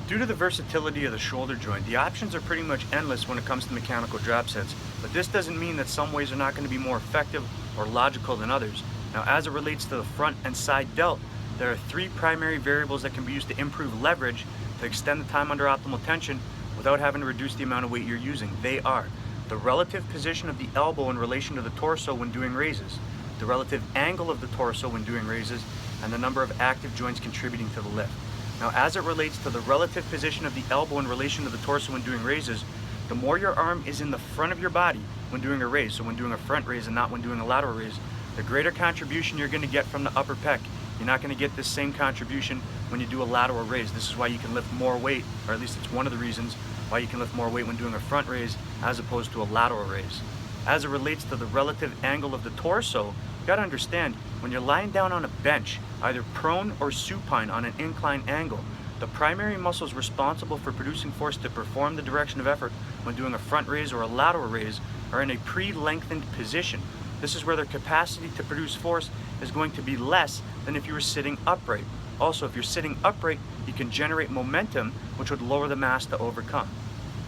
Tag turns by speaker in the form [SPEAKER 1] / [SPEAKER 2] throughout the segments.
[SPEAKER 1] Due to the versatility of the shoulder joint, the options are pretty much endless when it comes to mechanical drop sets, but this doesn't mean that some ways are not going to be more effective or logical than others. Now, as it relates to the front and side delt, there are three primary variables that can be used to improve leverage to extend the time under optimal tension without having to reduce the amount of weight you're using. They are the relative position of the elbow in relation to the torso when doing raises, the relative angle of the torso when doing raises, and the number of active joints contributing to the lift. Now, as it relates to the relative position of the elbow in relation to the torso when doing raises, the more your arm is in the front of your body when doing a raise, so when doing a front raise and not when doing a lateral raise, the greater contribution you're going to get from the upper pec. You're not going to get this same contribution when you do a lateral raise. This is why you can lift more weight, or at least it's one of the reasons why you can lift more weight when doing a front raise as opposed to a lateral raise. As it relates to the relative angle of the torso, you gotta understand, when you're lying down on a bench, either prone or supine on an incline angle, the primary muscles responsible for producing force to perform the direction of effort when doing a front raise or a lateral raise are in a pre-lengthened position. This is where their capacity to produce force is going to be less than if you were sitting upright. Also, if you're sitting upright, you can generate momentum, which would lower the mass to overcome.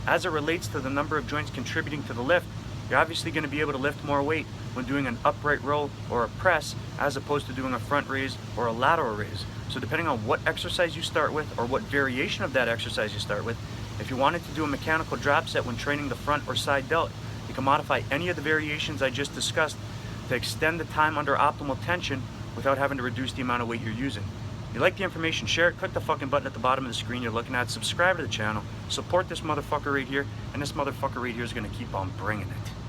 [SPEAKER 1] As it relates to the number of joints contributing to the lift, you're obviously going to be able to lift more weight when doing an upright row or a press as opposed to doing a front raise or a lateral raise. So depending on what exercise you start with or what variation of that exercise you start with, if you wanted to do a mechanical drop set when training the front or side delt, you can modify any of the variations I just discussed to extend the time under optimal tension without having to reduce the amount of weight you're using. If you like the information, share it, click the fucking button at the bottom of the screen you're looking at, subscribe to the channel, support this motherfucker right here, and this motherfucker right here is going to keep on bringing it.